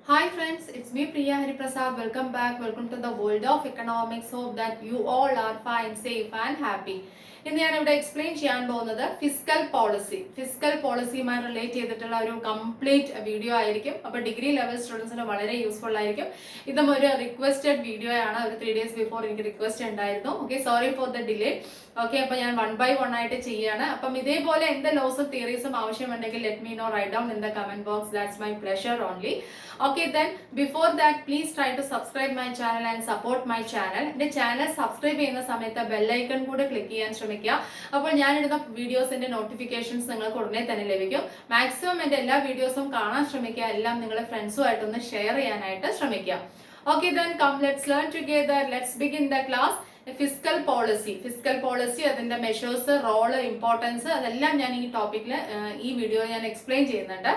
Hi friends, it's me Priya Hariprasad. Welcome back. Welcome to the world of economics. Hope that you all are fine, safe and happy. ഇന്ന് ഞാൻ ഇവിടെ explain ചെയ്യാൻ പോകുന്നത് fiscal പോളിസിയുമായി relate ചെയ്തിട്ടുള്ള ഒരു complete video ആയിരിക്കും. അപ്പോൾ degree level സ്റ്റുഡൻസിന് വളരെ യൂസ്ഫുൾ ആയിരിക്കും. ഇതും ഒരു റിക്വസ്റ്റഡ് വീഡിയോ ആണ്. ഒരു 3 days ബിഫോർ എനിക്ക് റിക്വസ്റ്റ് ഉണ്ടായിരുന്നു. Okay, sorry for the delay. Okay, അപ്പോൾ ഞാൻ 1 by 1 ആയിട്ട് ചെയ്യാണ്. അപ്പം ഇതേപോലെ എന്ത് ലോസും തിയറീസും ആവശ്യമുണ്ടെങ്കിൽ let me know, write down in the comment box. That's my pleasure only. Okay, then before that please try to subscribe my channel and support my channel. എൻ്റെ ചാനൽ സബ്സ്ക്രൈബ് ചെയ്യുന്ന സമയത്ത് ബെല്ലൈക്കൺ കൂടെ ക്ലിക്ക് ചെയ്യാൻ ശ്രമിക്കുക. അപ്പോൾ ഞാനിടുന്ന വീഡിയോസിന്റെ notifications നിങ്ങൾക്ക് ഉടനെ തന്നെ ലഭിക്കും. മാക്സിമം എൻ്റെ എല്ലാ വീഡിയോസും കാണാൻ ശ്രമിക്കുക. എല്ലാം നിങ്ങളുടെ ഫ്രണ്ട്സുമായിട്ടൊന്ന് ഷെയർ ചെയ്യാനായിട്ട് ശ്രമിക്കുക. Okay, then come let's learn together. Let's begin the class. Fiscal policy അതിന്റെ മെഷേഴ്സ്, റോള്, ഇമ്പോർട്ടൻസ് അതെല്ലാം ഞാൻ ഈ ടോപ്പിക്കിൽ ഈ വീഡിയോ ഞാൻ എക്സ്പ്ലെയിൻ ചെയ്യുന്നുണ്ട്.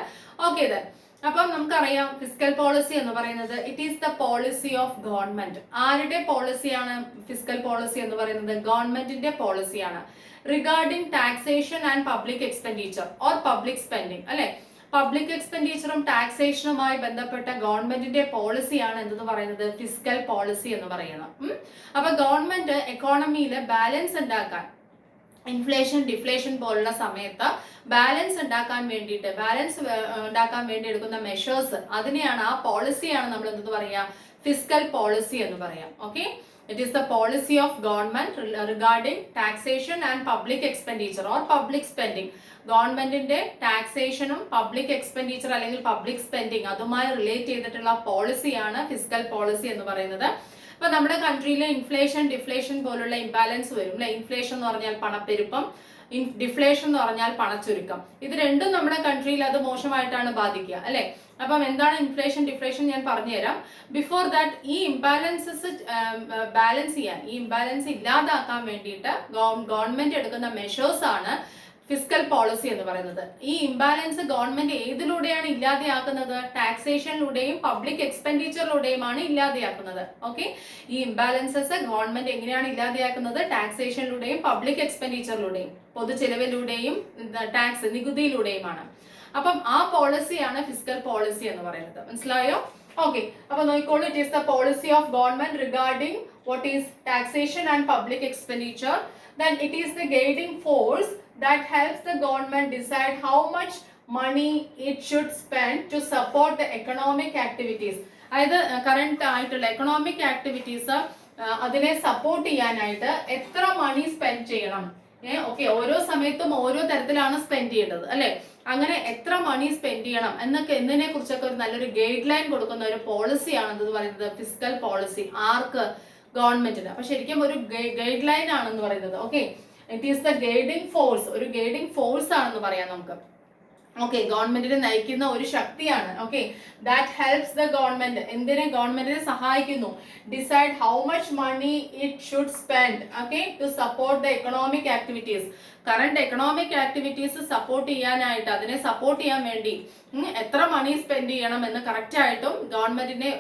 ഓക്കെ, then അപ്പം നമുക്കറിയാം ഫിസ്ക്കൽ പോളിസി എന്ന് പറയുന്നത് it is the policy of government. ആരുടെ പോളിസിയാണ് ഫിസ്ക്കൽ പോളിസി എന്ന് പറയുന്നത്? ഗവൺമെന്റിന്റെ പോളിസിയാണ്. Regarding taxation and public expenditure or public spending, അല്ലെ? പബ്ലിക് എക്സ്പെൻഡിച്ചറും ടാക്സേഷനുമായി ബന്ധപ്പെട്ട ഗവൺമെന്റിന്റെ പോളിസിയാണ് എന്തെന്ന് പറയുന്നത്? ഫിസ്ക്കൽ പോളിസി എന്ന് പറയുന്നത്. അപ്പൊ ഗവൺമെന്റ് എക്കോണമിയിൽ ബാലൻസ് ഉണ്ടാക്കാൻ, ഇൻഫ്ലേഷൻ ഡിഫ്ലേഷൻ പോലുള്ള സമയത്ത് ബാലൻസ് ഉണ്ടാക്കാൻ വേണ്ടി എടുക്കുന്ന മെഷേഴ്സ്, അതിനെയാണ്, ആ പോളിസിയാണ് നമ്മൾ എന്തെന്ന് പറയാ? ഫിസ്ക്കൽ പോളിസി എന്ന് പറയാം. Okay, it is the policy of government regarding taxation and public expenditure or public spending. ഗവൺമെന്റിന്റെ ടാക്സേഷനും പബ്ലിക് എക്സ്പെൻഡിച്ചർ അല്ലെങ്കിൽ പബ്ലിക് സ്പെൻഡിങ് അതുമായി റിലേറ്റ് ചെയ്തിട്ടുള്ള പോളിസിയാണ് ഫിസ്ക്കൽ പോളിസി എന്ന് പറയുന്നത്. ഇപ്പൊ നമ്മുടെ കൺട്രിയിൽ ഇൻഫ്ലേഷൻ ഡിഫ്ലേഷൻ പോലുള്ള ഇംബാലൻസ് വരും, അല്ലെ? ഇൻഫ്ലേഷൻ എന്ന് പറഞ്ഞാൽ പണപ്പെരുപ്പം, ഡിഫ്ലേഷൻ എന്ന് പറഞ്ഞാൽ പണച്ചുരുക്കം. ഇത് രണ്ടും നമ്മുടെ കൺട്രിയിൽ അത് മോശമായിട്ടാണ് ബാധിക്കുക, അല്ലെ? അപ്പം എന്താണ് ഇൻഫ്ലേഷൻ ഡിഫ്ലേഷൻ ഞാൻ പറഞ്ഞുതരാം. ബിഫോർ ദാറ്റ് ഈ ഇംബാലൻസസ് ബാലൻസ് ചെയ്യാൻ, ഈ ഇംബാലൻസ് ഇല്ലാതാക്കാൻ വേണ്ടിയിട്ട് ഗവൺമെന്റ് എടുക്കുന്ന മെഷേഴ്സ് ആണ് ഫിസ്ക്കൽ പോളിസി എന്ന് പറയുന്നത്. ഈ ഇംബാലൻസ് ഗവൺമെന്റ് ഏതിലൂടെയാണ് ഇല്ലാതെയാക്കുന്നത്? ടാക്സേഷനിലൂടെയും പബ്ലിക് എക്സ്പെൻഡിച്ചറിലൂടെയുമാണ് ഇല്ലാതെയാക്കുന്നത്. ഓക്കെ, ഈ ഇംബാലൻസസ് ഗവൺമെന്റ് എങ്ങനെയാണ് ഇല്ലാതെയാക്കുന്നത്? ടാക്സേഷനിലൂടെയും പബ്ലിക് എക്സ്പെൻഡിച്ചറിലൂടെയും, പൊതു ചെലവിലൂടെയും ടാക്സ് നികുതിയിലൂടെയുമാണ്. അപ്പം ആ പോളിസിയാണ് ഫിസ്ക്കൽ പോളിസി എന്ന് പറയുന്നത്. മനസ്സിലായോ? ഓക്കെ, അപ്പൊ നോക്കിക്കോളൂ. It is the policy of government regarding what is taxation and public expenditure. Then it is the guiding force that helps the government decide how much money it should spend to support the economic activities. അതായത് current ആയിട്ടുള്ള economic activities അതിനെ support ചെയ്യാനായിട്ട് എത്ര മണി spend ചെയ്യണം. Okay, ഓരോ സമയത്തും ഓരോ തരത്തിലാണ് സ്പെൻഡ് ചെയ്യേണ്ടത്, അല്ലെ? അങ്ങനെ എത്ര മണി സ്പെൻഡ് ചെയ്യണം എന്നതിനെ കുറിച്ചൊക്കെ ഒരു നല്ലൊരു ഗൈഡ് ലൈൻ കൊടുക്കുന്ന ഒരു പോളിസിയാണ് എന്ന് പറയുന്നത് ഫിസ്ക്കൽ പോളിസി. ആർക്ക്? ഗവൺമെന്റിന്. അപ്പൊ ശരിക്കും ഒരു ഗൈഡ് ലൈൻ ആണെന്ന് പറയുന്നത്. Okay, it is the guiding force, ഒരു ഗൈഡിംഗ് ഫോഴ്സ് ആണെന്ന് പറയാം നമുക്ക്. ഓക്കെ, ഗവൺമെന്റിനെ നയിക്കുന്ന ഒരു ശക്തിയാണ്. Okay, that helps the government. എന്തിനെ? ഗവൺമെന്റിനെ സഹായിക്കുന്നു. Decide how much money it should spend, okay, to support the economic activities. Current economic activities support ചെയ്യാനായിട്ട്, അതിനെ സപ്പോർട്ട് ചെയ്യാൻ വേണ്ടി എത്ര മണി സ്പെൻഡ് ചെയ്യണം എന്ന് കറക്റ്റ് ആയിട്ടും ഗവൺമെന്റിനെ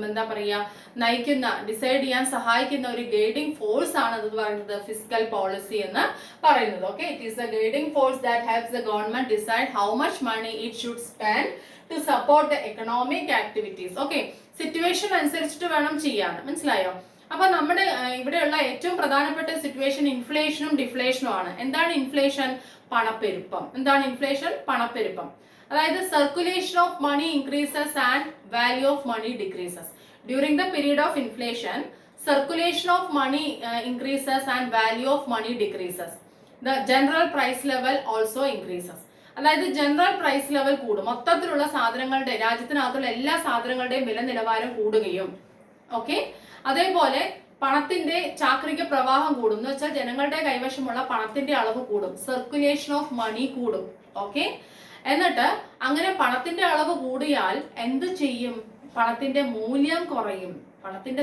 എന്താ പറയുക, നയിക്കുന്ന, ഡിസൈഡ് ചെയ്യാൻ സഹായിക്കുന്ന ഒരു ഗൈഡിംഗ് ഫോഴ്സ് ആണ് എന്ന് പറയുന്നത് ഫിസ്ക്കൽ പോളിസി എന്ന് പറയുന്നത്. Okay, it is a guiding force that helps the government decide how much money it should spend to support the economic activities. Okay, situation അനുസരിച്ചിട്ട് വേണം ചെയ്യാൻ. മനസ്സിലായോ? അപ്പൊ നമ്മുടെ ഇവിടെയുള്ള ഏറ്റവും പ്രധാനപ്പെട്ട സിറ്റുവേഷൻ ഇൻഫ്ലേഷനും ഡിഫ്ലേഷനും ആണ്. എന്താണ് ഇൻഫ്ലേഷൻ? പണപ്പെരുപ്പം. എന്താണ് ഇൻഫ്ലേഷൻ? പണപ്പെരുപ്പം. അതായത് circulation of money increases and value of money decreases. During the period of inflation, circulation of money increases and value of money decreases. The general price level also increases. അതായത് general price level കൂടും. മൊത്തത്തിലുള്ള സാധനങ്ങളുടെ, രാജ്യത്തിനകത്തുള്ള എല്ലാ സാധനങ്ങളുടെയും വില നിലവാരം കൂടുകയും, okay, അതേപോലെ പണത്തിന്റെ ചാക്രിക പ്രവാഹം കൂടും. എന്ന് വെച്ചാൽ ജനങ്ങളുടെ കൈവശമുള്ള പണത്തിന്റെ അളവ് കൂടും. സർക്കുലേഷൻ ഓഫ് മണി കൂടും. ഓക്കെ, എന്നിട്ട് അങ്ങനെ പണത്തിന്റെ അളവ് കൂടിയാൽ എന്ത് ചെയ്യും? പണത്തിന്റെ മൂല്യം കുറയും.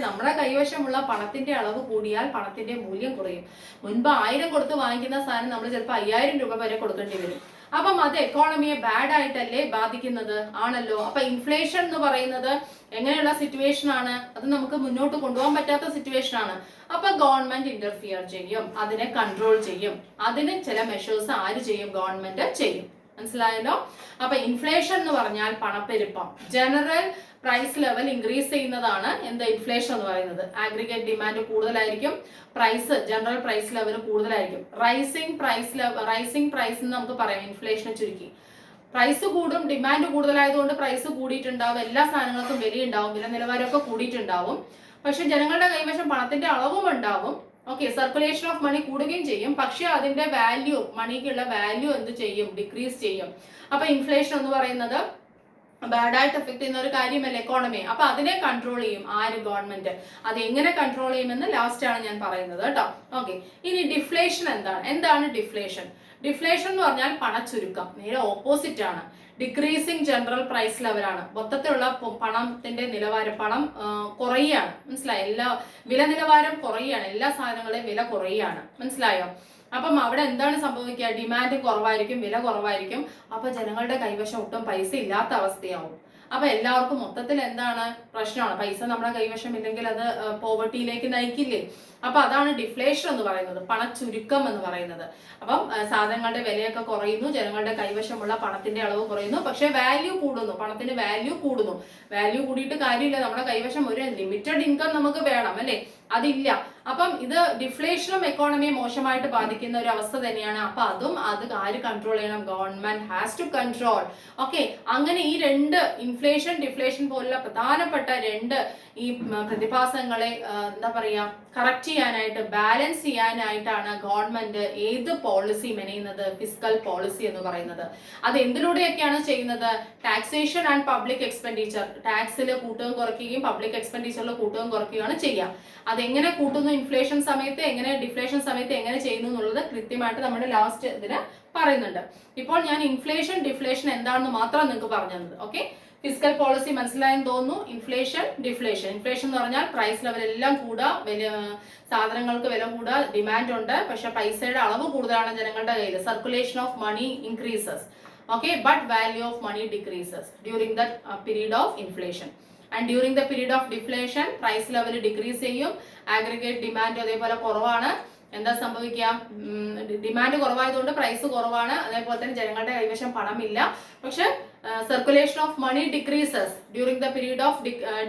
നമ്മുടെ കൈവശമുള്ള പണത്തിന്റെ അളവ് കൂടിയാൽ പണത്തിന്റെ മൂല്യം കുറയും. മുൻപ് 1000 കൊടുത്ത് വാങ്ങിക്കുന്ന സാധനം നമ്മൾ ചിലപ്പോൾ 5000 രൂപ വരെ കൊടുക്കേണ്ടി വരും. അപ്പം അത് എക്കോണമിയെ ബാഡ് ആയിട്ടല്ലേ ബാധിക്കുന്നത്? ആണല്ലോ. അപ്പൊ ഇൻഫ്ലേഷൻ എന്ന് പറയുന്നത് എങ്ങനെയുള്ള സിറ്റുവേഷൻ ആണ്? അത് നമുക്ക് മുന്നോട്ട് കൊണ്ടുപോകാൻ പറ്റാത്ത സിറ്റുവേഷൻ ആണ്. അപ്പൊ ഗവൺമെന്റ് ഇന്റർഫിയർ ചെയ്യും, അതിനെ കൺട്രോൾ ചെയ്യും. അതിന് ചില മെഷേഴ്സ് ആര് ചെയ്യും? ഗവൺമെന്റ് ചെയ്യും. മനസ്സിലായല്ലോ? അപ്പൊ ഇൻഫ്ലേഷൻ എന്ന് പറഞ്ഞാൽ പണപ്പെരുപ്പം, ജനറൽ പ്രൈസ് ലെവൽ ഇൻക്രീസ് ചെയ്യുന്നതാണ് എന്ത് ഇൻഫ്ലേഷൻ എന്ന് പറയുന്നത്. ആഗ്രിഗേറ്റ് ഡിമാൻഡ് കൂടുതലായിരിക്കും, പ്രൈസ് ജനറൽ പ്രൈസ് ലെവൽ കൂടുതലായിരിക്കും. റൈസിംഗ് പ്രൈസ് എന്ന് നമുക്ക് പറയാം ഇൻഫ്ലേഷനെ ചുരുക്കി. പ്രൈസ് കൂടും, ഡിമാൻഡ് കൂടുതലായതുകൊണ്ട് പ്രൈസ് കൂടിയിട്ടുണ്ടാവും, എല്ലാ സാധനങ്ങൾക്കും വിലയുണ്ടാവും, വില നിലവാരമൊക്കെ കൂടിയിട്ടുണ്ടാവും. പക്ഷെ ജനങ്ങളുടെ കൈവശം പണത്തിന്റെ അളവും ഉണ്ടാവും. ഓക്കെ, സർക്കുലേഷൻ ഓഫ് മണി കൂടുകയും ചെയ്യും, പക്ഷെ അതിന്റെ വാല്യൂ, മണിക്കുള്ള വാല്യൂ എന്ത് ചെയ്യും, ഡിക്രീസ് ചെയ്യും. അപ്പൊ ഇൻഫ്ലേഷൻ എന്ന് പറയുന്നത് ബാഡായിട്ട് എഫക്ട് ചെയ്യുന്ന ഒരു കാര്യമല്ല എക്കോണമി. അപ്പൊ അതിനെ കൺട്രോൾ ചെയ്യും ആര്, ഗവൺമെന്റ്. അത് എങ്ങനെ കൺട്രോൾ ചെയ്യുമെന്ന് ലാസ്റ്റ് ആണ് ഞാൻ പറയുന്നത് കേട്ടോ. ഓക്കെ, ഇനി ഡിഫ്ലേഷൻ എന്താണ് ഡിഫ്ലേഷൻ? ഡിഫ്ലേഷൻ എന്ന് പറഞ്ഞാൽ പണച്ചുരുക്കം, നേരെ ഓപ്പോസിറ്റ് ആണ്. ഡിക്രീസിങ് ജനറൽ പ്രൈസ് ലെവലാണ്, മൊത്തത്തിലുള്ള പണത്തിന്റെ നിലവാരം, പണം കുറയുകയാണ്. മനസ്സിലായോ? എല്ലാ വില നിലവാരം കുറയുകയാണ്, എല്ലാ സാധനങ്ങളുടെയും വില കുറയുകയാണ്. മനസ്സിലായോ? അപ്പം അവിടെ എന്താണ് സംഭവിക്കുക? ഡിമാൻഡ് കുറവായിരിക്കും, വില കുറവായിരിക്കും. അപ്പൊ ജനങ്ങളുടെ കൈവശം ഒട്ടും പൈസ ഇല്ലാത്ത അവസ്ഥയാവും. അപ്പൊ എല്ലാവർക്കും മൊത്തത്തിൽ എന്താണ് പ്രശ്നമാണ്, പൈസ നമ്മുടെ കൈവശം ഇല്ലെങ്കിൽ അത് പോവർട്ടിയിലേക്ക് നയിക്കില്ലേ? അപ്പൊ അതാണ് ഡിഫ്ലേഷൻ എന്ന് പറയുന്നത്, പണച്ചുരുക്കം എന്ന് പറയുന്നത്. അപ്പം സാധനങ്ങളുടെ വിലയൊക്കെ കുറയുന്നു, ജനങ്ങളുടെ കൈവശമുള്ള പണത്തിന്റെ അളവ് കുറയുന്നു, പക്ഷെ വാല്യൂ കൂടുന്നു, പണത്തിന് വാല്യൂ കൂടുന്നു. വാല്യൂ കൂടിയിട്ട് കാര്യമില്ല, നമ്മുടെ കൈവശം ഒരു ലിമിറ്റഡ് ഇൻകം നമുക്ക് വേണം അല്ലെ, അതില്ല. അപ്പം ഇത് ഡിഫ്ലേഷനും എക്കോണമിയെ മോശമായിട്ട് ബാധിക്കുന്ന ഒരു അവസ്ഥ തന്നെയാണ്. അപ്പൊ അത് ആര് കൺട്രോൾ ചെയ്യണം? Government has to control. Okay, അങ്ങനെ ഈ രണ്ട് ഇൻഫ്ലേഷൻ ഡിഫ്ലേഷൻ പോലുള്ള പ്രധാനപ്പെട്ട രണ്ട് ഈ പ്രതിഭാസങ്ങളെ എന്താ പറയാ കറക്റ്റ് ചെയ്യാനായിട്ട്, ബാലൻസ് ചെയ്യാനായിട്ടാണ് ഗവൺമെന്റ് ഏത് പോളിസി മെനയുന്നത്? ഫിസ്ക്കൽ പോളിസി എന്ന് പറയുന്നത്. അത് എന്തിലൂടെയൊക്കെയാണ് ചെയ്യുന്നത്? ടാക്സേഷൻ ആൻഡ് പബ്ലിക് എക്സ്പെൻഡിച്ചർ, ടാക്സിൽ കൂട്ടുകയും കുറയ്ക്കുകയും പബ്ലിക് എക്സ്പെൻഡിച്ചറിൽ കൂട്ടുകയും കുറയ്ക്കുകയാണ് ചെയ്യുക. അതെങ്ങനെ കൂട്ടുന്നു ഇൻഫ്ലേഷൻ സമയത്ത്, എങ്ങനെ ഡിഫ്ലേഷൻ സമയത്ത് എങ്ങനെ ചെയ്യുന്നു എന്നുള്ളത് കൃത്യമായിട്ട് നമ്മുടെ ലാസ്റ്റ് ഇതിന് പറയുന്നുണ്ട്. ഇപ്പോൾ ഞാൻ ഇൻഫ്ലേഷൻ ഡിഫ്ലേഷൻ എന്താണെന്ന് മാത്രം നിങ്ങൾക്ക് പറഞ്ഞു തന്നത്. ഓക്കെ, ഫിസ്ക്കൽ പോളിസി മനസ്സിലായെന്ന് തോന്നുന്നു. ഇൻഫ്ലേഷൻ ഡിഫ്ലേഷൻ എന്ന് പറഞ്ഞാൽ പ്രൈസ് ലെവൽ എല്ലാം കൂടുക, സാധനങ്ങൾക്ക് വില കൂടുക, ഡിമാൻഡ് ഉണ്ട്, പക്ഷെ പൈസയുടെ അളവ് കൂടുതലാണ് ജനങ്ങളുടെ കയ്യിൽ. Circulation of money increases, okay, but value of money decreases during the period of inflation. And during the period of deflation price level decrease ചെയ്യും, ആഗ്രിഗേറ്റ് ഡിമാൻഡ് അതേപോലെ കുറവാണ്. എന്താ സംഭവിക്കുക? ഡിമാൻഡ് കുറവായതുകൊണ്ട് പ്രൈസ് കുറവാണ്, അതേപോലെ തന്നെ ജനങ്ങളുടെ കൈവശം പണമില്ല, പക്ഷെ circulation of money decreases during the period of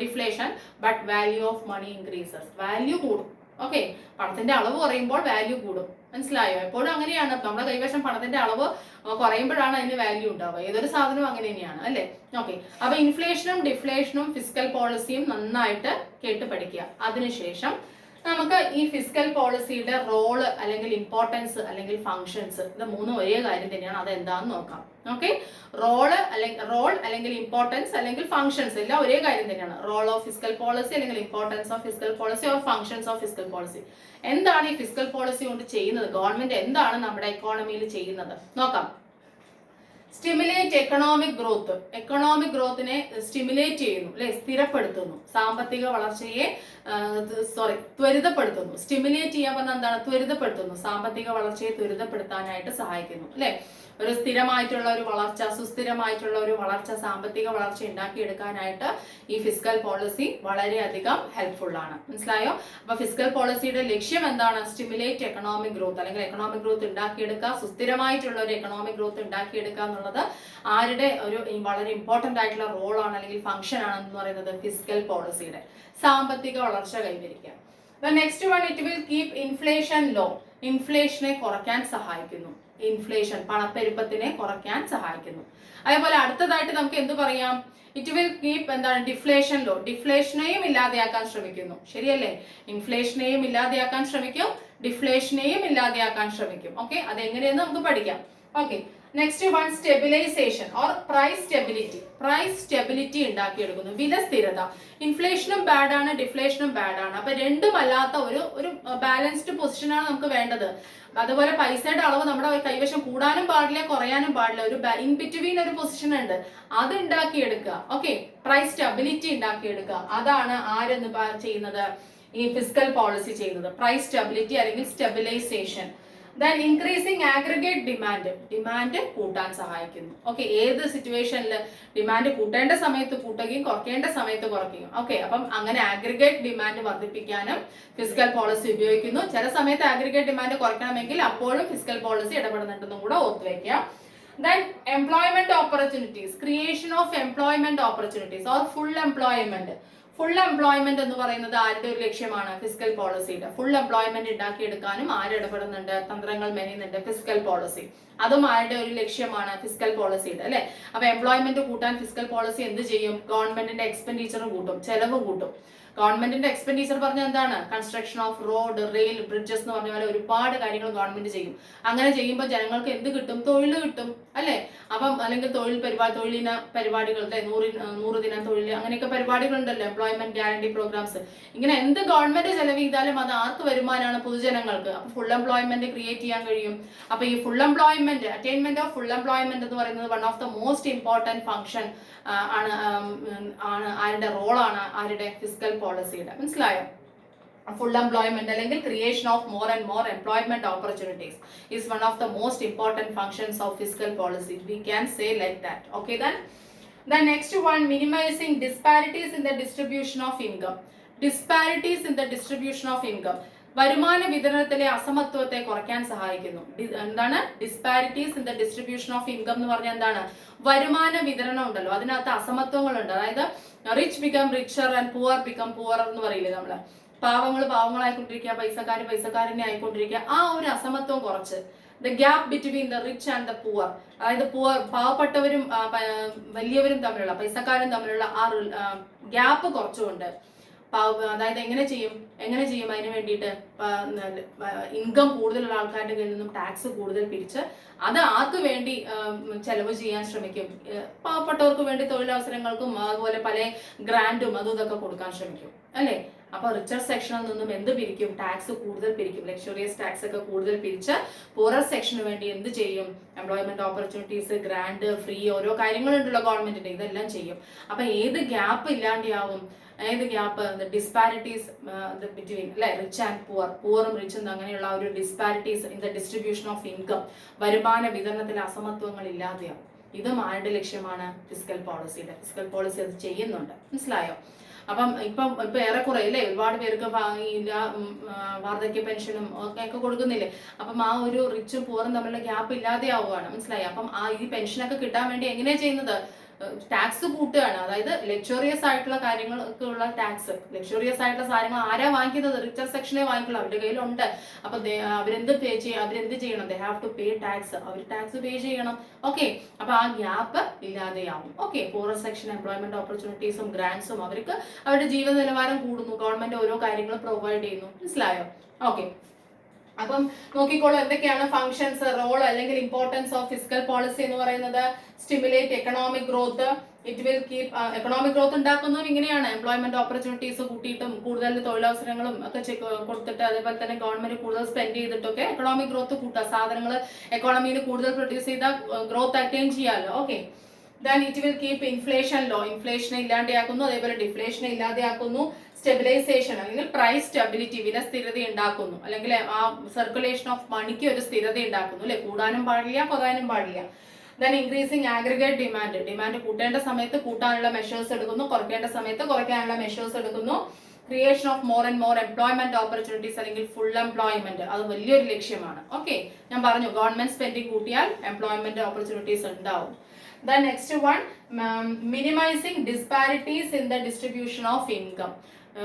deflation, but value of money increases, value കൂടും. ഓക്കെ, പണത്തിന്റെ അളവ് കുറയുമ്പോൾ വാല്യൂ കൂടും. മനസ്സിലായോ? എപ്പോഴും അങ്ങനെയാണ്, നമ്മുടെ കൈവശം പണത്തിന്റെ അളവ് കുറയുമ്പോഴാണ് അതിന് വാല്യൂ ഉണ്ടാവുക. ഏതൊരു സാധനവും അങ്ങനെ തന്നെയാണ് അല്ലെ? ഓക്കെ, അപ്പൊ ഇൻഫ്ലേഷനും ഡിഫ്ലേഷനും ഫിസ്ക്കൽ പോളിസിയും നന്നായിട്ട് കേട്ട് പഠിക്കുക. അതിനുശേഷം നമുക്ക് ഈ ഫിസ്ക്കൽ പോളിസിയുടെ റോള് അല്ലെങ്കിൽ ഇമ്പോർട്ടൻസ് അല്ലെങ്കിൽ ഫങ്ഷൻസ്, ഇത് മൂന്നും ഒരേ കാര്യം തന്നെയാണ്, അത് എന്താണെന്ന് നോക്കാം. ഓക്കെ, റോൾ അല്ലെങ്കിൽ ഇമ്പോർട്ടൻസ് അല്ലെങ്കിൽ ഫങ്ഷൻസ് എല്ലാം ഒരേ കാര്യം തന്നെയാണ്. റോൾ ഓഫ് ഫിസ്ക്കൽ പോളിസി അല്ലെങ്കിൽ importance of fiscal policy or functions of fiscal policy. എന്താണ് ഈ ഫിസ്ക്കൽ പോളിസി കൊണ്ട് ചെയ്യുന്നത്? ഗവൺമെന്റ് എന്താണ് നമ്മുടെ എക്കോണമിയിൽ ചെയ്യുന്നത് നോക്കാം. സ്റ്റിമുലേറ്റ് എക്കണോമിക് ഗ്രോത്ത്, എക്കണോമിക് ഗ്രോത്തിനെ സ്റ്റിമുലേറ്റ് ചെയ്യുന്നു അല്ലെ, സ്ഥിരപ്പെടുത്തുന്നു. സാമ്പത്തിക വളർച്ചയെ ത്വരിതപ്പെടുത്തുന്നു. സ്റ്റിമുലേറ്റ് ചെയ്യാൻ പറഞ്ഞാൽ എന്താണ്? ത്വരിതപ്പെടുത്തുന്നു. സാമ്പത്തിക വളർച്ചയെ ത്വരിതപ്പെടുത്താനായിട്ട് സഹായിക്കുന്നു അല്ലെ. ഒരു സ്ഥിരമായിട്ടുള്ള ഒരു വളർച്ച, സുസ്ഥിരമായിട്ടുള്ള ഒരു വളർച്ച, സാമ്പത്തിക വളർച്ച ഉണ്ടാക്കിയെടുക്കാനായിട്ട് ഈ ഫിസ്ക്കൽ പോളിസി വളരെയധികം ഹെൽപ്ഫുൾ ആണ്. മനസ്സിലായോ? അപ്പൊ ഫിസ്ക്കൽ പോളിസിയുടെ ലക്ഷ്യം എന്താണ്? സ്റ്റിമുലേറ്റ് എക്കണോമിക് ഗ്രോത്ത് അല്ലെങ്കിൽ എക്കണോമിക് ഗ്രോത്ത് ഉണ്ടാക്കിയെടുക്കുക, സുസ്ഥിരമായിട്ടുള്ള ഒരു എക്കണോമിക് ഗ്രോത്ത് ഉണ്ടാക്കിയെടുക്കുക എന്നുള്ളത് ആരുടെ ഒരു വളരെ ഇമ്പോർട്ടന്റ് ആയിട്ടുള്ള റോളാണ് അല്ലെങ്കിൽ ഫംഗ്ഷൻ ആണെന്ന് പറയുന്നത്? ഫിസ്ക്കൽ പോളിസിയുടെ. സാമ്പത്തിക വളർച്ച കൈവരിക്കുക. Next one, it will keep inflation low, ഇൻഫ്ലേഷനെ കുറയ്ക്കാൻ സഹായിക്കുന്നു. ഇൻഫ്ലേഷൻ പണപ്പെരുപ്പത്തിനെ കുറയ്ക്കാൻ സഹായിക്കുന്നു. അതേപോലെ അടുത്തതായിട്ട് നമുക്ക് എന്ത് പറയാം? ഇറ്റ് വിൽ കീപ് എന്താണ്? ഡിഫ്ലേഷൻ ലോ, ഡിഫ്ലേഷനെയും ഇല്ലാതെയാക്കാൻ ശ്രമിക്കുന്നു. ശരിയല്ലേ? ഇൻഫ്ലേഷനെയും ഇല്ലാതെയാക്കാൻ ശ്രമിക്കും, ഡിഫ്ലേഷനെയും ഇല്ലാതെയാക്കാൻ ശ്രമിക്കും. ഓക്കെ, അതെങ്ങനെയെന്ന് നമുക്ക് പഠിക്കാം. Okay, next one, stabilisation or price stability. Price stability ഉണ്ടാക്കിയെടുക്കുന്നു, വില സ്ഥിരത. ഇൻഫ്ലേഷനും ബാഡാണ്, ഡിഫ്ലേഷനും ബാഡാണ്. അപ്പൊ രണ്ടും അല്ലാത്ത ഒരു ബാലൻസ്ഡ് പൊസിഷനാണ് നമുക്ക് വേണ്ടത്. അതുപോലെ പൈസയുടെ അളവ് നമ്മുടെ കൈവശം കൂടാനും പാടില്ല, കുറയാനും പാടില്ല. ഒരു ഇൻ ബിറ്റ്വീൻ ഒരു പൊസിഷൻ ഉണ്ട്, അത് ഉണ്ടാക്കിയെടുക്കുക. ഓക്കെ, പ്രൈസ് സ്റ്റെബിലിറ്റി ഉണ്ടാക്കിയെടുക്കുക. അതാണ് ആരെന്ന് ചെയ്യുന്നത്? ഈ ഫിസ്ക്കൽ പോളിസി ചെയ്യുന്നത്. പ്രൈസ് സ്റ്റെബിലിറ്റി അല്ലെങ്കിൽ stabilization. Then increasing aggregate demand, demand കൂട്ടാൻ സഹായിക്കുന്നു. ഓക്കെ, ഏത് സിറ്റുവേഷനിൽ ഡിമാൻഡ് കൂട്ടേണ്ട സമയത്ത് കൂട്ടുകയും കുറയ്ക്കേണ്ട സമയത്ത് കുറയ്ക്കുകയും. ഓക്കെ, അപ്പം അങ്ങനെ ആഗ്രിഗേറ്റ് ഡിമാൻഡ് വർദ്ധിപ്പിക്കാനും ഫിസ്ക്കൽ പോളിസി ഉപയോഗിക്കുന്നു. ചില സമയത്ത് ആഗ്രിഗേറ്റ് ഡിമാൻഡ് കുറയ്ക്കണമെങ്കിൽ അപ്പോഴും ഫിസ്ക്കൽ പോളിസി ഇടപെടുന്നുണ്ടെന്നും കൂടെ ഓർത്തുവെക്കുക. Then employment opportunities, creation of employment opportunities or full employment. Full employment എന്ന് പറയുന്നത് ആരുടെ ഒരു ലക്ഷ്യമാണ്? ഫിസ്ക്കൽ പോളിസിയുടെ. ഫുൾ എംപ്ലോയ്മെന്റ് ഉണ്ടാക്കിയെടുക്കാനും ആര് ഇടപെടുന്നുണ്ട്? തന്ത്രങ്ങൾ മെനയുന്നുണ്ട് ഫിസ്ക്കൽ പോളിസി. അതും ആരുടെ ഒരു ലക്ഷ്യമാണ്? ഫിസ്ക്കൽ പോളിസിയുടെ, അല്ലെ? അപ്പൊ എംപ്ലോയ്മെന്റ് കൂട്ടാൻ ഫിസ്ക്കൽ പോളിസി എന്ത് ചെയ്യും? ഗവൺമെന്റിന്റെ എക്സ്പെൻഡിച്ചർ കൂട്ടും, ചെലവ് കൂട്ടും. ഗവൺമെന്റിന്റെ എക്സ്പെൻഡിച്ചർ പറഞ്ഞാൽ എന്താണ്? Construction off road, rail, bridges എന്ന് പറഞ്ഞ പോലെ ഒരുപാട് കാര്യങ്ങൾ ഗവൺമെന്റ് ചെയ്യും. അങ്ങനെ ചെയ്യുമ്പോൾ ജനങ്ങൾക്ക് എന്ത് കിട്ടും? തൊഴിൽ കിട്ടും, അല്ലെ? അപ്പം അല്ലെങ്കിൽ തൊഴിലിന പരിപാടികളുടെ 100 ദിന തൊഴിൽ, അങ്ങനെയൊക്കെ പരിപാടികളുണ്ടല്ലോ, എംപ്ലോയ്മെന്റ് ഗ്യാരണ്ടി പ്രോഗ്രാംസ്. ഇങ്ങനെ എന്ത് ഗവൺമെന്റ് ചെലവ് ചെയ്താലും അത് ആർക്ക് വരുമാനമാണ്? പൊതുജനങ്ങൾക്ക്. അപ്പൊ ഫുൾ എംപ്ലോയ്മെന്റ് ക്രിയേറ്റ് ചെയ്യാൻ കഴിയും. അപ്പൊ ഈ full employment, attainment of full employment എന്ന് പറയുന്നത് one of the most important function ആണ്. ആരുടെ റോളാണ്? ആരുടെ? ഫിസ്ക്കൽ പോളിസിയുടെ. മനസ്സിലായോ? ഫുൾ എംപ്ലോയ്മെന്റ് അല്ലെങ്കിൽ creation of more and more employment opportunities is one of the most important functions of fiscal policy. We can say like that. Okay, then the next one, minimizing disparities in the distribution of income. Disparities in the distribution of income. വരുമാന വിതരണത്തിലെ അസമത്വത്തെ കുറയ്ക്കാൻ സഹായിക്കുന്നു. എന്താണ്? Disparities in the distribution of income എന്ന് പറഞ്ഞാൽ എന്താണ്? വരുമാന വിതരണം ഉണ്ടല്ലോ, അതിനകത്ത് അസമത്വങ്ങളുണ്ട്. അതായത് rich become richer and poor become poor എന്ന് പറയില്ലേ നമ്മള്? പാവങ്ങൾ പാവങ്ങളായിക്കൊണ്ടിരിക്കുക, പൈസക്കാരനെ ആയിക്കൊണ്ടിരിക്കുക. ആ ഒരു അസമത്വം കുറച്ച്, the gap between the rich and the poor, അതായത് പാവപ്പെട്ടവരും വലിയവരും തമ്മിലുള്ള, പൈസക്കാരും തമ്മിലുള്ള ആ ഗ്യാപ്പ് കുറച്ചുകൊണ്ട്, അതായത് എങ്ങനെ ചെയ്യും അതിന് വേണ്ടിയിട്ട് ഇൻകം കൂടുതലുള്ള ആൾക്കാരുടെ കയ്യിൽ നിന്നും ടാക്സ് കൂടുതൽ പിരിച്ച് അത് ആർക്ക് വേണ്ടി ചെലവ് ചെയ്യാൻ ശ്രമിക്കും? പാവപ്പെട്ടവർക്ക് വേണ്ടി തൊഴിലവസരങ്ങൾക്കും അതുപോലെ പല ഗ്രാൻഡും അതും ഇതൊക്കെ കൊടുക്കാൻ ശ്രമിക്കും, അല്ലേ? അപ്പൊ റിച്ചർ സെക്ഷനിൽ നിന്നും എന്ത് പിരിക്കും? ടാക്സ് കൂടുതൽ പിരിക്കും, ലക്ഷറിയസ് ടാക്സ് ഒക്കെ കൂടുതൽ പിരിച്ച് പൂറർ സെക്ഷന് വേണ്ടി എന്ത് ചെയ്യും? എംപ്ലോയ്മെന്റ് ഓപ്പർച്യൂണിറ്റീസ്, ഗ്രാൻഡ്, ഫ്രീ, ഓരോ കാര്യങ്ങളുണ്ടല്ലോ ഗവൺമെന്റിന്റെ, ഇതെല്ലാം ചെയ്യും. അപ്പൊ ഏത് ഗ്യാപ്പ് ഇല്ലാണ്ടാവും? ഏത് ഗ്യാപ്പ്? ഡിസ്പാരിറ്റീസ് ബിറ്റ്വീൻ, അല്ലെ, റിച്ച് ആൻഡ് പുവർ, പുവറും റിച്ചും അങ്ങനെയുള്ള ഒരു disparities in the distribution of income, വരുമാന വിതരണത്തിലെ അസമത്വങ്ങൾ ഇല്ലാതെയാവും. ഇതും ആരുടെ ലക്ഷ്യമാണ്? ഫിസ്ക്കൽ പോളിസിയുടെ. ഫിസ്ക്കൽ പോളിസി അത് ചെയ്യുന്നുണ്ട്. മനസ്സിലായോ? അപ്പം ഇപ്പൊ ഏറെക്കുറെ അല്ലേ ഒരുപാട് പേർക്ക് വാർദ്ധക്യ പെൻഷനും ഒക്കെ കൊടുക്കുന്നില്ലേ? അപ്പം ആ ഒരു റിച്ചും പൂറും തമ്മിലുള്ള ഗ്യാപ്പ് ഇല്ലാതെയാവുകയാണ്. മനസ്സിലായി? അപ്പം ഈ പെൻഷനൊക്കെ കിട്ടാൻ വേണ്ടി എങ്ങനെയാ ചെയ്യുന്നത്? ടാക്സ് കൂട്ടുകയാണ്. അതായത് ലക്ഷറിയസ് ആയിട്ടുള്ള കാര്യങ്ങൾക്കുള്ള ടാക്സ്, ലക്ഷറിയസ് ആയിട്ടുള്ള സാധനങ്ങൾ ആരാ വാങ്ങിക്കുന്നത്? റിച്ചർ സെക്ഷനെ വാങ്ങിക്കുള്ളൂ, അവരുടെ കയ്യിലുണ്ട്. അപ്പൊ അവരെന്ത് ചെയ്യണം? They have to pay tax, അവർ ടാക്സ് പേ ചെയ്യണം. ഓക്കെ, അപ്പൊ ആ ഗ്യാപ്പ് ഇല്ലാതെയാവും. ഓക്കെ, പൂറർ സെക്ഷൻ എംപ്ലോയ്മെന്റ് ഓപ്പർച്യൂണിറ്റീസും ഗ്രാൻസും അവർക്ക് അവരുടെ ജീവിത നിലവാരം കൂടുന്നു, ഗവൺമെന്റ് ഓരോ കാര്യങ്ങൾ പ്രൊവൈഡ് ചെയ്യുന്നു. മനസ്സിലായോ? ഓക്കെ, അപ്പം നോക്കിക്കോളൂ എന്തൊക്കെയാണ് ഫങ്ഷൻസ്, റോൾ അല്ലെങ്കിൽ ഇമ്പോർട്ടൻസ് ഓഫ് ഫിസ്ക്കൽ പോളിസി എന്ന് പറയുന്നത്. Stimulate economic growth, it will keep economic growth ഉണ്ടാക്കുന്നതും ഇങ്ങനെയാണ്. എംപ്ലോയ്മെന്റ് ഓപ്പർച്യൂണിറ്റീസ് കൂട്ടിയിട്ടും കൂടുതൽ തൊഴിലവസരങ്ങളും ഒക്കെ കൊടുത്തിട്ട്, അതേപോലെ തന്നെ ഗവൺമെന്റ് കൂടുതൽ സ്പെൻഡ് ചെയ്തിട്ടൊക്കെ എക്കണോമിക് ഗ്രോത്ത് കൂട്ടുക. സാധനങ്ങൾ എക്കോണമിയിൽ കൂടുതൽ പ്രൊഡ്യൂസ് ചെയ്താൽ ഗ്രോത്ത് അറ്റൈൻ ചെയ്യാമല്ലോ. Okay, then it will keep inflation low, ഇൻഫ്ലേഷനെ ഇല്ലാതെയാക്കുന്നു, അതേപോലെ ഡിഫ്ലേഷനെ ഇല്ലാതെയാക്കുന്നു. സ്റ്റെബിലൈസേഷൻ അല്ലെങ്കിൽ പ്രൈസ് സ്റ്റെബിലിറ്റി, വില സ്ഥിരത ഉണ്ടാക്കുന്നു, അല്ലെങ്കിൽ ആ സർക്കുലേഷൻ ഓഫ് മണിക്ക് ഒരു സ്ഥിരത ഉണ്ടാക്കുന്നു, അല്ലെ? കൂടാനും പാടില്ല, കുറയാനും പാടില്ല. Then increasing aggregate demand, demand കൂട്ടേണ്ട സമയത്ത് കൂട്ടാനുള്ള മെഷേഴ്സ് എടുക്കുന്നു, കുറയ്ക്കേണ്ട സമയത്ത് കുറയ്ക്കാനുള്ള മെഷേഴ്സ് എടുക്കുന്നു. Creation of more and more employment opportunities അല്ലെങ്കിൽ ഫുൾ എംപ്ലോയ്മെന്റ്, അത് വലിയൊരു ലക്ഷ്യമാണ്. ഓക്കെ, ഞാൻ പറഞ്ഞു ഗവൺമെന്റ് സ്പെൻഡിങ് കൂട്ടിയാൽ എംപ്ലോയ്മെന്റ് ഓപ്പർച്യൂണിറ്റീസ് ഉണ്ടാവും. The next one, minimizing disparities in the distribution of income.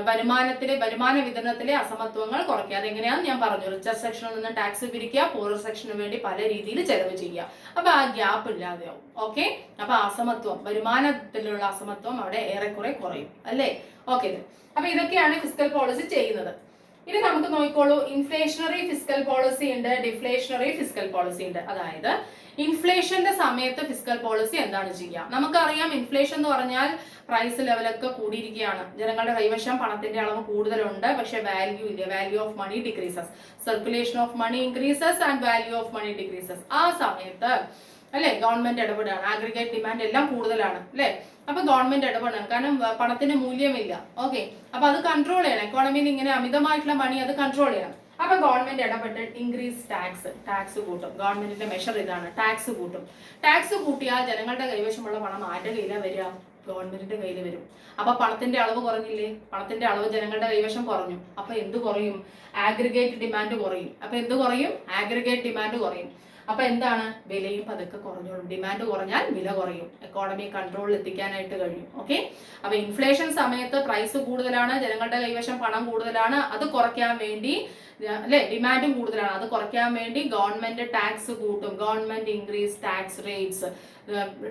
വരുമാന വിതരണത്തിലെ അസമത്വങ്ങൾ കുറയ്ക്കുക. അതെങ്ങനെയാണെന്ന് ഞാൻ പറഞ്ഞു. റിച്ചർ സെക്ഷനിൽ നിന്ന് ടാക്സ് പിരിക്കുക, പൂറർ സെക്ഷന് വേണ്ടി പല രീതിയിൽ ചെലവ് ചെയ്യുക. അപ്പൊ ആ ഗ്യാപ്പ് ഇല്ലാതെയാവും. ഓക്കെ, അപ്പൊ അസമത്വം, വരുമാനത്തിലുള്ള അസമത്വം അവിടെ ഏറെക്കുറെ കുറയും, അല്ലേ? ഓക്കെ, അപ്പൊ ഇതൊക്കെയാണ് ഫിസ്ക്കൽ പോളിസി ചെയ്യുന്നത്. ഇനി നമുക്ക് നോക്കിക്കോളൂ, ഇൻഫ്ലേഷണറി ഫിസ്ക്കൽ പോളിസി ഉണ്ട്, ഡിഫ്ലേഷണറി ഫിസ്ക്കൽ പോളിസി ഉണ്ട്. അതായത് ഇൻഫ്ലേഷന്റെ സമയത്ത് ഫിസ്ക്കൽ പോളിസി എന്താണ് ചെയ്യുക? നമുക്കറിയാം, ഇൻഫ്ലേഷൻ എന്ന് പറഞ്ഞാൽ പ്രൈസ് ലെവലൊക്കെ കൂടിയിരിക്കുകയാണ്, ജനങ്ങളുടെ കൈവശം പണത്തിന്റെ അളവ് കൂടുതലുണ്ട്, പക്ഷെ വാല്യൂ ഇല്ല, value of money decreases, circulation of money increases and value of money decreases. ആ സമയത്ത്, അല്ലെ, ഗവൺമെന്റ് ഇടപെടുകയാണ്. ആഗ്രിഗേറ്റ് ഡിമാൻഡ് എല്ലാം കൂടുതലാണ്, അല്ലെ? അപ്പൊ ഗവൺമെന്റ് ഇടപെടണം, കാരണം പണത്തിന് മൂല്യമില്ല. ഓക്കെ, അപ്പൊ അത് കൺട്രോൾ ചെയ്യണം. എക്കോണമിയിൽ ഇങ്ങനെ അമിതമായിട്ടുള്ള മണി അത് കൺട്രോൾ ചെയ്യണം. അപ്പൊ ഗവൺമെന്റ് ഇടപെട്ട് ഇൻക്രീസ് ടാക്സ് കൂട്ടും. ഗവൺമെന്റിന്റെ മെഷർ ഇതാണ്, ടാക്സ് കൂട്ടും. ടാക്സ് കൂട്ടിയാൽ ജനങ്ങളുടെ കൈവശമുള്ള പണം ആരുടെ കയ്യിലാണ് വരിക? ഗവൺമെന്റിന്റെ കയ്യിൽ വരും. അപ്പൊ പണത്തിന്റെ അളവ് കുറഞ്ഞില്ലേ? പണത്തിന്റെ അളവ് ജനങ്ങളുടെ കൈവശം കുറഞ്ഞു. അപ്പൊ എന്ത് കുറയും? ആഗ്രിഗേറ്റ് ഡിമാൻഡ് കുറയും. അപ്പൊ എന്ത് കുറയും? ആഗ്രിഗേറ്റ് ഡിമാൻഡ് കുറയും. അപ്പൊ എന്താണ്, വിലയും പതുക്കെ കുറഞ്ഞോളും. ഡിമാൻഡ് കുറഞ്ഞാൽ വില കുറയും, എക്കോണമി കൺട്രോളിൽ എത്തിക്കാനായിട്ട് കഴിയും. ഓക്കെ, അപ്പൊ ഇൻഫ്ലേഷൻ സമയത്ത് പ്രൈസ് കൂടുതലാണ്, ജനങ്ങളുടെ കൈവശം പണം കൂടുതലാണ്, അത് കുറയ്ക്കാൻ വേണ്ടി അല്ലെ, ഡിമാൻഡും കൂടുതലാണ്, അത് കുറയ്ക്കാൻ വേണ്ടി ഗവൺമെന്റ് ടാക്സ് കൂട്ടും. Government increase tax rates,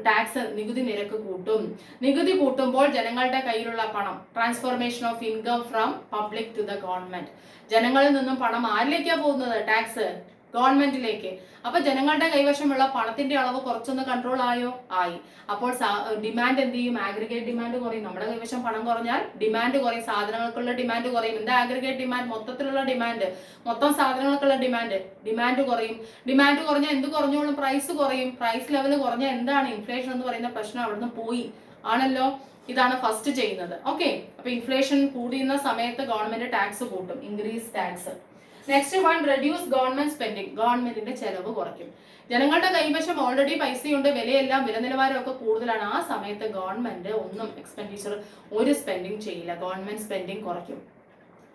tax നികുതി നിരക്ക് കൂട്ടും. നികുതി കൂട്ടുമ്പോൾ ജനങ്ങളുടെ കയ്യിലുള്ള പണം, transformation of income from public to the government, ജനങ്ങളിൽ നിന്നും പണം ആരിലേക്കാണ് പോകുന്നത്, ടാക്സ് ഗവൺമെന്റിലേക്ക്. അപ്പൊ ജനങ്ങളുടെ കൈവശമുള്ള പണത്തിന്റെ അളവ് കുറച്ചൊന്ന് കൺട്രോൾ ആയോ, ആയി. അപ്പോൾ ഡിമാൻഡ് എന്ത് ചെയ്യും, ആഗ്രിഗേറ്റ് ഡിമാൻഡ് കുറയും. നമ്മുടെ കൈവശം പണം കുറഞ്ഞാൽ ഡിമാൻഡ് കുറയും, സാധനങ്ങൾക്കുള്ള ഡിമാൻഡ് കുറയും. എന്താ ആഗ്രിഗേറ്റ് ഡിമാൻഡ്, മൊത്തത്തിലുള്ള ഡിമാൻഡ്, മൊത്തം സാധനങ്ങൾക്കുള്ള ഡിമാൻഡ് കുറയും. ഡിമാൻഡ് കുറഞ്ഞാൽ എന്ത് കുറഞ്ഞോളും, പ്രൈസ് കുറയും. പ്രൈസ് ലെവൽ കുറഞ്ഞാൽ എന്താണ്, ഇൻഫ്ലേഷൻ എന്ന് പറയുന്ന പ്രശ്നം അവിടുന്ന് പോയി, ആണല്ലോ. ഇതാണ് ഫസ്റ്റ് ചെയ്യുന്നത്. ഓക്കെ, അപ്പൊ ഇൻഫ്ലേഷൻ കൂടുന്ന സമയത്ത് ഗവൺമെന്റ് ടാക്സ് കൂട്ടും, increase tax. Next one, reduce government spending, ഗവൺമെന്റിന്റെ ചെലവ് കുറയ്ക്കും. ജനങ്ങളുടെ കൈവശം ഓൾറെഡി പൈസയുണ്ട്, വിലയെല്ലാം വില നിലവാരമൊക്കെ കൂടുതലാണ്. ആ സമയത്ത് ഗവൺമെന്റ് ഒന്നും എക്സ്പെൻഡിച്ചർ, ഒരു സ്പെൻഡിങ് ചെയ്യില്ല, ഗവൺമെന്റ് സ്പെൻഡിങ് കുറയ്ക്കും.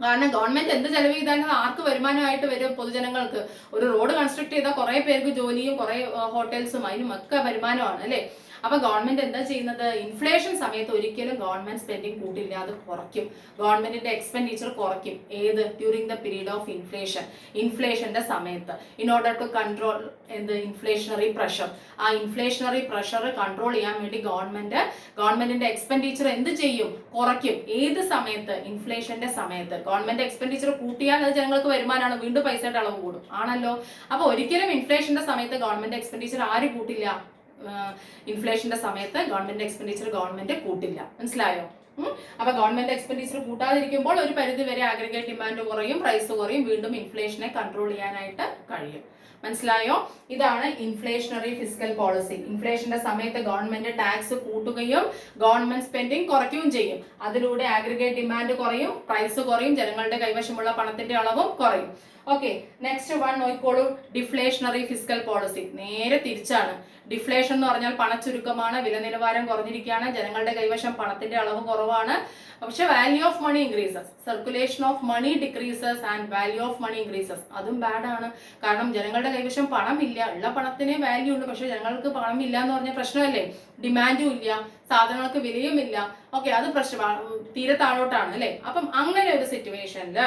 കാരണം ഗവൺമെന്റ് എന്ത് ചെലവ് ചെയ്താലും ആർക്ക് വരുമാനമായിട്ട് വരും, പൊതുജനങ്ങൾക്ക്. ഒരു റോഡ് കൺസ്ട്രക്ട് ചെയ്താൽ കുറെ പേർക്ക് ജോലിയും കുറെ ഹോട്ടൽസും അതിനും ഒക്കെ വരുമാനമാണ് അല്ലെ. അപ്പൊ ഗവൺമെന്റ് എന്താ ചെയ്യുന്നത്, ഇൻഫ്ലേഷൻ സമയത്ത് ഒരിക്കലും ഗവൺമെന്റ് സ്പെൻഡിങ് കൂട്ടില്ല, അത് കുറയ്ക്കും. ഗവൺമെന്റിന്റെ എക്സ്പെൻഡിച്ചർ കുറയ്ക്കും. ഏത്, during the period of inflation, ഇൻഫ്ലേഷന്റെ സമയത്ത്. ഇൻ ഓർഡർ ടു കൺട്രോൾ എന്ത്, ഇൻഫ്ലേഷണറി പ്രഷർ. ആ ഇൻഫ്ലേഷണറി പ്രഷർ കൺട്രോൾ ചെയ്യാൻ വേണ്ടി ഗവൺമെന്റിന്റെ എക്സ്പെൻഡിച്ചർ എന്ത് ചെയ്യും, കുറയ്ക്കും. ഏത് സമയത്ത്, ഇൻഫ്ലേഷന്റെ സമയത്ത്. ഗവൺമെന്റ് എക്സ്പെൻഡിച്ചർ കൂട്ടിയാൽ അത് ജനങ്ങൾക്ക് വരുമാനമാണ്, വീണ്ടും പൈസയുടെ അളവ് കൂടും, ആണല്ലോ. അപ്പൊ ഒരിക്കലും ഇൻഫ്ലേഷന്റെ സമയത്ത് ഗവൺമെന്റ് എക്സ്പെൻഡിച്ചർ ആര് കൂട്ടില്ല, ഇൻഫ്ലേഷന്റെ സമയത്ത് ഗവൺമെന്റ് എക്സ്പെൻഡിച്ചർ ഗവൺമെന്റ് കൂട്ടില്ല. മനസ്സിലായോ? അപ്പൊ ഗവൺമെന്റ് എക്സ്പെൻഡിച്ചർ കൂട്ടാതിരിക്കുമ്പോൾ ഒരു പരിധി വരെ ആഗ്രിഗേറ്റ് ഡിമാൻഡ് കുറയും, പ്രൈസ് കുറയും, വീണ്ടും ഇൻഫ്ലേഷനെ കൺട്രോൾ ചെയ്യാനായിട്ട് കഴിയും. മനസ്സിലായോ? ഇതാണ് ഇൻഫ്ലേഷണറി ഫിസ്ക്കൽ പോളിസി. ഇൻഫ്ലേഷന്റെ സമയത്ത് ഗവൺമെന്റ് ടാക്സ് കൂട്ടുകയും ഗവൺമെന്റ് സ്പെൻഡിങ് കുറയ്ക്കുകയും ചെയ്യും. അതിലൂടെ ആഗ്രിഗേറ്റ് ഡിമാൻഡ് കുറയും, പ്രൈസ് കുറയും, ജനങ്ങളുടെ കൈവശമുള്ള പണത്തിന്റെ അളവും കുറയും. ഓക്കെ, നെക്സ്റ്റ് വൺ നോക്കിക്കോളൂ, ഡിഫ്ലേഷണറി ഫിസ്ക്കൽ പോളിസി. നേരെ തിരിച്ചാണ്. ഡിഫ്ലേഷൻ എന്ന് പറഞ്ഞാൽ പണച്ചുരുക്കമാണ്, വില നിലവാരം കുറഞ്ഞിരിക്കുകയാണ്, ജനങ്ങളുടെ കൈവശം പണത്തിന്റെ അളവ് കുറവാണ്, പക്ഷെ value of money increases, circulation of money decreases and value of money increases. അതും ബാഡ് ആണ്. കാരണം ജനങ്ങളുടെ കൈവശം പണമില്ല, ഉള്ള പണത്തിന് വാല്യൂ ഉണ്ട്, പക്ഷെ ജനങ്ങൾക്ക് പണമില്ല എന്ന് പറഞ്ഞ പ്രശ്നമല്ലേ. ഡിമാൻഡും ഇല്ല, സാധനങ്ങൾക്ക് വിലയും ഇല്ല. ഓക്കെ, അത് പ്രശ്നമാണ്, തീരെ താഴോട്ടാണ് അല്ലെ. അപ്പം അങ്ങനെ ഒരു സിറ്റുവേഷനിൽ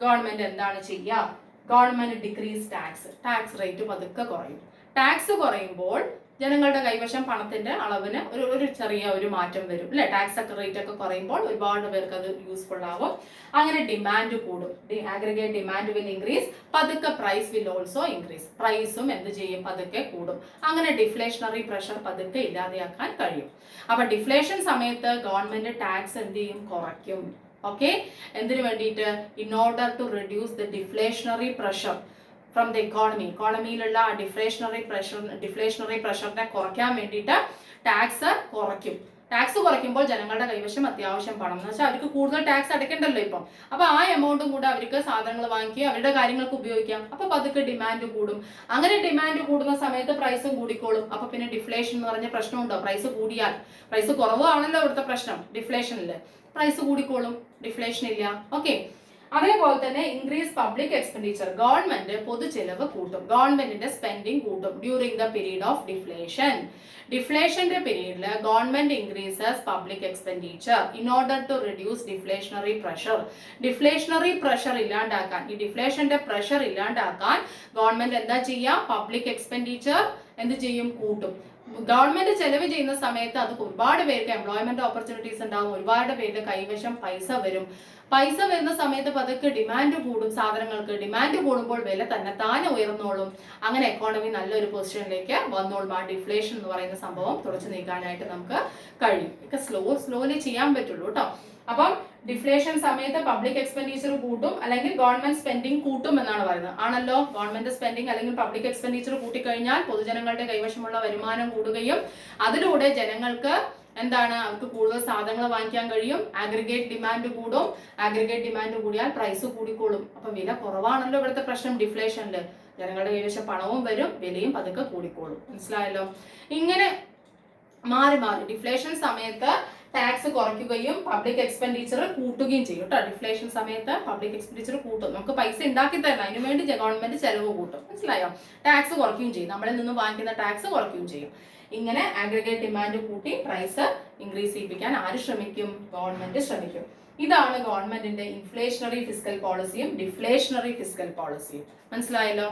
ഗവൺമെന്റ് എന്താണ് ചെയ്യുക, ഗവൺമെന്റ് ഡിക്രീസ് ടാക്സ് റേറ്റ് പതുക്കെ കുറയും. ടാക്സ് കുറയുമ്പോൾ ജനങ്ങളുടെ കൈവശം പണത്തിന്റെ അളവിന് ഒരു ചെറിയ ഒരു മാറ്റം വരും അല്ലെ. ടാക്സ് ഒക്കെ റേറ്റ് ഒക്കെ കുറയുമ്പോൾ ഒരുപാട് പേർക്ക് അത് യൂസ്ഫുൾ ആവും. അങ്ങനെ ഡിമാൻഡ് കൂടും, ആഗ്രിഗേറ്റ് ഡിമാൻഡ് വിൽ ഇൻക്രീസ്, പതുക്കെ പ്രൈസ് വിൽ ഓൾസോ ഇൻക്രീസ്, പ്രൈസും എന്ത് ചെയ്യും, പതുക്കെ കൂടും. അങ്ങനെ ഡിഫ്ലേഷണറി പ്രഷർ പതുക്കെ ഇല്ലാതെയാക്കാൻ കഴിയും. അപ്പൊ ഡിഫ്ലേഷൻ സമയത്ത് ഗവൺമെന്റ് ടാക്സ് എന്ത് ചെയ്യും, കുറയ്ക്കും. ഓക്കെ, എന്തിനു വേണ്ടിയിട്ട്, in order to reduce the deflationary pressure from the ഇക്കോണമിയിലുള്ള ഡിഫ്ലേഷണറി പ്രഷറിനെ കുറയ്ക്കാൻ വേണ്ടിയിട്ട് ടാക്സ് കുറയ്ക്കും. ടാക്സ് കുറയ്ക്കുമ്പോൾ ജനങ്ങളുടെ കൈവശം അത്യാവശ്യം പണം, എന്ന് വെച്ചാൽ അവർക്ക് കൂടുതൽ ടാക്സ് അടയ്ക്കണ്ടല്ലോ ഇപ്പം. അപ്പൊ ആ എമൗണ്ടും കൂടെ അവർക്ക് സാധനങ്ങൾ വാങ്ങിക്കുക, അവരുടെ കാര്യങ്ങൾക്ക് ഉപയോഗിക്കാം. അപ്പൊ പതുക്കെ ഡിമാൻഡ് കൂടും. അങ്ങനെ ഡിമാൻഡ് കൂടുന്ന സമയത്ത് പ്രൈസും കൂടിക്കോളും. അപ്പൊ പിന്നെ ഡിഫ്ലേഷൻ എന്ന് പറഞ്ഞ പ്രശ്നമുണ്ടോ, പ്രൈസ് കൂടിയാൽ. പ്രൈസ് കുറവാണല്ലോ ഇവിടുത്തെ പ്രശ്നം, ഡിഫ്ലേഷനിൽ പ്രൈസ് കൂടിക്കോളും, ഡിഫ്ലേഷൻ ഇല്ല. ഓക്കെ, അതേപോലെ തന്നെ ഇൻക്രീസ് പബ്ലിക് എക്സ്പെൻഡിച്ചർ, ഗവൺമെന്റ് പൊതു ചെലവ് കൂട്ടും, ഗവൺമെന്റിന്റെ സ്പെൻഡിങ് കൂട്ടും during the period of deflation. ഡിഫ്ലേഷന്റെ പീരീഡിൽ government increases public expenditure in order to reduce deflationary pressure. Deflationary pressure ഇല്ലാണ്ടാക്കാൻ, ഈ ഡിഫ്ലേഷന്റെ പ്രഷർ ഇല്ലാണ്ടാക്കാൻ ഗവൺമെന്റ് എന്താ ചെയ്യുക, പബ്ലിക് എക്സ്പെൻഡിച്ചർ എന്ത് ചെയ്യും, കൂട്ടും. ഗവൺമെന്റ് ചെലവ് ചെയ്യുന്ന സമയത്ത് അത് ഒരുപാട് പേർക്ക് എംപ്ലോയ്മെന്റ് ഓപ്പർച്യൂണിറ്റീസ് ഉണ്ടാവും, ഒരുപാട് പേരുടെ കൈവശം പൈസ വരും. പൈസ വരുന്ന സമയത്ത് പതുക്കെ ഡിമാൻഡ് കൂടും, സാധനങ്ങൾക്ക് ഡിമാൻഡ് കൂടുമ്പോൾ വില തന്നെത്താനെ ഉയർന്നോളും. അങ്ങനെ എക്കോണമി നല്ലൊരു പൊസിഷനിലേക്ക് വന്നോളും. ആ ഡിഫ്ലേഷൻ എന്ന് പറയുന്ന സംഭവം തുടച്ചു നീക്കാനായിട്ട് നമുക്ക് കഴിയും. ഒക്കെ സ്ലോലി ചെയ്യാൻ പറ്റുള്ളൂ കേട്ടോ. അപ്പം ഡിഫ്ലേഷൻ സമയത്ത് പബ്ലിക് എക്സ്പെൻഡിച്ചർ കൂട്ടും, അല്ലെങ്കിൽ ഗവൺമെന്റ് സ്പെൻഡിങ് കൂട്ടും എന്നാണ് പറയുന്നത്, ആണല്ലോ. ഗവൺമെന്റ് സ്പെൻഡിങ് അല്ലെങ്കിൽ പബ്ലിക് എക്സ്പെൻഡിച്ചർ കൂട്ടിക്കഴിഞ്ഞാൽ പൊതുജനങ്ങളുടെ കൈവശമുള്ള വരുമാനം കൂടുകയും അതിലൂടെ ജനങ്ങൾക്ക് എന്താണ്, അവർക്ക് കൂടുതൽ സാധനങ്ങൾ വാങ്ങിക്കാൻ കഴിയും. ആഗ്രിഗേറ്റ് ഡിമാൻഡ് കൂടും, ആഗ്രിഗേറ്റ് ഡിമാൻഡ് കൂടിയാൽ പ്രൈസ് കൂടിക്കോളും. അപ്പൊ വില കുറവാണല്ലോ ഇവിടുത്തെ പ്രശ്നം ഡിഫ്ലേഷനിൽ. ജനങ്ങളുടെ കൈവശം പണവും വരും, വിലയും പതുക്കെ കൂടിക്കോളും. മനസ്സിലായല്ലോ? ഇങ്ങനെ മാറി ഡിഫ്ലേഷൻ സമയത്ത് ടാക്സ് കുറയ്ക്കുകയും പബ്ലിക് എക്സ്പെൻഡിച്ചർ കൂട്ടുകയും ചെയ്യും കേട്ടോ. ഡിഫ്ലേഷൻ സമയത്ത് പബ്ലിക് എക്സ്പെൻഡിച്ചർ കൂട്ടും. നമുക്ക് പൈസ ഉണ്ടാക്കി തരണം, അതിന് വേണ്ടി ഗവൺമെന്റ് ചെലവ് കൂട്ടും. മനസ്സിലായോ? ടാക്സ് കുറയ്ക്കുകയും ചെയ്യും, നമ്മളിൽ നിന്ന് വാങ്ങിക്കുന്ന ടാക്സ് കുറയ്ക്കുകയും ചെയ്യും. ഇങ്ങനെ ആഗ്രിഗേറ്റ് ഡിമാൻഡ് കൂട്ടി പ്രൈസ് ഇൻക്രീസ് ചെയ്യിപ്പിക്കാൻ ആര് ശ്രമിക്കും? ഗവൺമെന്റ് ശ്രമിക്കും. ഇതാണ് ഗവൺമെന്റിന്റെ ഇൻഫ്ലേഷണറി ഫിസ്ക്കൽ പോളിസിയും ഡിഫ്ലേഷണറി ഫിസ്ക്കൽ പോളിസിയും. മനസ്സിലായല്ലോ?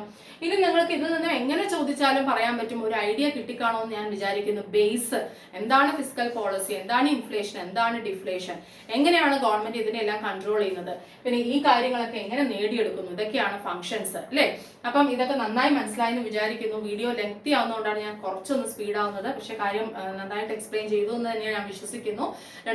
ഇത് നിങ്ങൾക്ക് ഇതിൽ നിന്ന് എങ്ങനെ ചോദിച്ചാലും പറയാൻ പറ്റും, ഒരു ഐഡിയ കിട്ടിക്കാണോ എന്ന് ഞാൻ വിചാരിക്കുന്നു. ബേസ് എന്താണ് ഫിസ്ക്കൽ പോളിസി, എന്താണ് ഇൻഫ്ലേഷൻ, എന്താണ് ഡിഫ്ലേഷൻ, എങ്ങനെയാണ് ഗവൺമെന്റ് ഇതിനെല്ലാം കൺട്രോൾ ചെയ്യുന്നത്, പിന്നെ ഈ കാര്യങ്ങളൊക്കെ എങ്ങനെ നേടിയെടുക്കുന്നു, ഇതൊക്കെയാണ് ഫങ്ഷൻസ് അല്ലേ. അപ്പം ഇതൊക്കെ നന്നായി മനസ്സിലായെന്ന് വിചാരിക്കുന്നു. വീഡിയോ ലെങ്തി ആവുന്നതുകൊണ്ടാണ് ഞാൻ കുറച്ചൊന്ന് സ്പീഡ് ആവുന്നത്, പക്ഷെ കാര്യം നന്നായിട്ട് എക്സ്പ്ലെയിൻ ചെയ്തു എന്ന് തന്നെ ഞാൻ വിശ്വസിക്കുന്നു.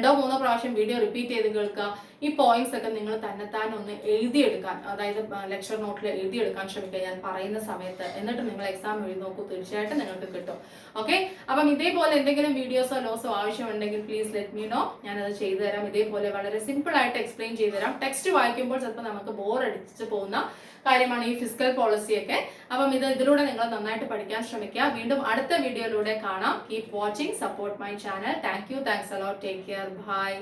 2-3 പ്രാവശ്യം വീഡിയോ റിപ്പീറ്റ് ചെയ്ത് കേൾക്കുക. ഈ പോയിന്റ്സ് ഒക്കെ നിങ്ങൾ തന്നെത്താൻ ഒന്ന് എഴുതിയെടുക്കാൻ, അതായത് ലെക്ചർ നോട്ടിൽ എഴുതിയെടുക്കാൻ ശ്രമിക്കുക ഞാൻ പറയുന്ന സമയത്ത്. എന്നിട്ട് നിങ്ങൾ എക്സാം എഴുതി നോക്കൂ, തീർച്ചയായിട്ടും നിങ്ങൾക്ക് കിട്ടും. ഓക്കെ, അപ്പം ഇതേപോലെ എന്തെങ്കിലും വീഡിയോസോ ലോസോ ആവശ്യമുണ്ടെങ്കിൽ പ്ലീസ് ലെറ്റ് മീ നോ, ഞാനത് ചെയ്തു തരാം. ഇതേപോലെ വളരെ സിമ്പിൾ ആയിട്ട് എക്സ്പ്ലെയിൻ ചെയ്തു തരാം. ടെക്സ്റ്റ് വായിക്കുമ്പോൾ ചിലപ്പോൾ നമുക്ക് ബോർ അടിച്ച് പോകുന്ന കാര്യമാണ് ഈ ഫിസ്ക്കൽ പോളിസിയൊക്കെ. അപ്പം ഇതിലൂടെ നിങ്ങൾ നന്നായിട്ട് പഠിക്കാൻ ശ്രമിക്കുക. വീണ്ടും അടുത്ത വീഡിയോയിലൂടെ കാണാം. Keep watching, support my channel. Thank you, thanks a lot, take care, by.